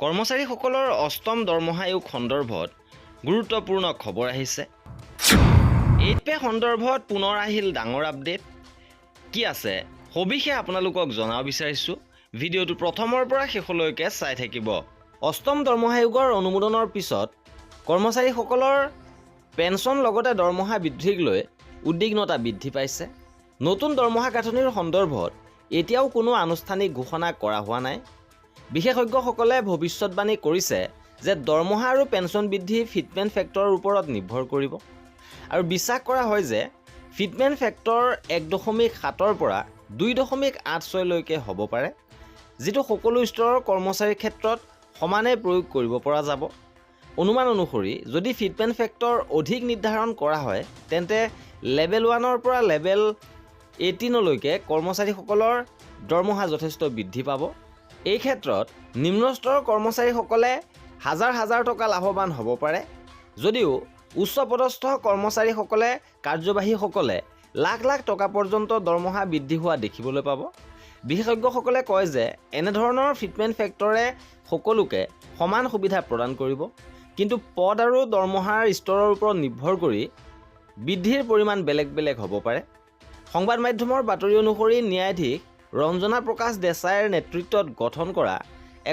কৰ্মচাৰীসকলৰ অষ্টম দৰমহা আয়োগ সন্দৰ্ভত গুৰুত্বপূৰ্ণ খবৰ আহিছে। 8 পে সন্দৰ্ভত পুনৰ আহিল ডাঙৰ আপডেট। কি আছে সবিশেষ আপোনালোকক জনাব বিচাৰিছোঁ। ভিডিঅ'টো প্ৰথমৰ পৰা শেষলৈকে চাই থাকিব। অষ্টম দৰমহা আয়োগৰ অনুমোদনৰ পিছত কৰ্মচাৰীসকলৰ পেঞ্চন লগতে দৰমহা বৃদ্ধিক লৈ উদ্বিগ্নতা বৃদ্ধি পাইছে। নতুন দৰমহা গাঁথনিৰ সন্দৰ্ভত এতিয়াও কোনো আনুষ্ঠানিক ঘোষণা কৰা হোৱা নাই। বিশেষজ্ঞসকলে ভৱিষ্যতবাণী কৰিছে যে দৰমহা আৰু পেঞ্চন বৃদ্ধি ফিটমেণ্ট ফেক্টৰৰ ওপৰত নিৰ্ভৰ কৰিব আৰু বিশ্বাস কৰা হয় যে ফিটমেণ্ট ফেক্টৰ 1.7ৰ পৰা 2.86 লৈকে হ'ব পাৰে, যিটো সকলো স্তৰৰ কৰ্মচাৰীৰ ক্ষেত্ৰত সমানে প্ৰয়োগ কৰিব পৰা যাব। অনুমান অনুসৰি যদি ফিটমেণ্ট ফেক্টৰ অধিক নিৰ্ধাৰণ কৰা হয় তেন্তে লেভেল 1ৰ পৰা লেভেল 18লৈকে কৰ্মচাৰীসকলৰ দৰমহা যথেষ্ট বৃদ্ধি পাব। এই ক্ষেত্ৰত নিম্ন স্তৰৰ কৰ্মচাৰীসকলে হাজাৰ টকা লাভৱান হ'ব পাৰে, যদিও উচ্চপদস্থ কৰ্মচাৰীসকলে কাৰ্যবাহীসকলে লাখ টকা পৰ্যন্ত দৰমহা বৃদ্ধি হোৱা দেখিবলৈ পাব। বিশেষজ্ঞসকলে কয় যে এনেধৰণৰ ফিটমেণ্ট ফেক্টৰে সকলোকে সমান সুবিধা প্ৰদান কৰিব, কিন্তু পদ আৰু দৰমহাৰ স্তৰৰ ওপৰত নিৰ্ভৰ কৰি বৃদ্ধিৰ পৰিমাণ বেলেগ বেলেগ হ'ব পাৰে। সংবাদ মাধ্যমৰ বাতৰি অনুসৰি ন্যায়াধীশ ৰঞ্জনা প্ৰকাশ দেশাইৰ নেতৃত্বত গঠন কৰা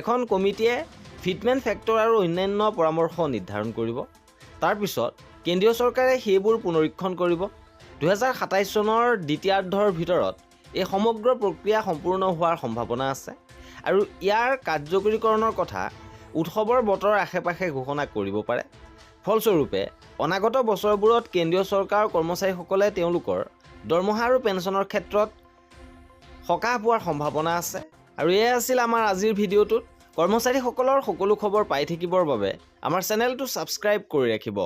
এখন কমিটিয়ে ফিটমেণ্ট ফেক্টৰ আৰু অন্যান্য পৰামৰ্শ নিৰ্ধাৰণ কৰিব। তাৰ পিছত কেন্দ্ৰীয় চৰকাৰে সেইবোৰ পুনৰীক্ষণ কৰিব। 2027 চনৰ দ্বিতীয়াৰ্ধৰ ভিতৰত এই সমগ্ৰ প্ৰক্ৰিয়া সম্পূৰ্ণ হোৱাৰ সম্ভাৱনা আছে আৰু ইয়াৰ কাৰ্যকৰীকৰণৰ কথা উৎসৱৰ বতৰৰ আশে-পাশে ঘোষণা কৰিব পাৰে। ফলস্বৰূপে অনাগত বছৰবোৰত কেন্দ্ৰীয় চৰকাৰৰ কৰ্মচাৰীসকলে তেওঁলোকৰ দৰমহা আৰু পেঞ্চনৰ ক্ষেত্ৰত সকাহ পোৱাৰ সম্ভাৱনা আছে। আৰু এয়া আছিল আমাৰ আজিৰ ভিডিঅ'টোত। কৰ্মচাৰীসকলৰ সকলো খবৰ পাই থাকিবৰ বাবে আমাৰ চেনেলটো ছাবস্ক্ৰাইব কৰি ৰাখিব।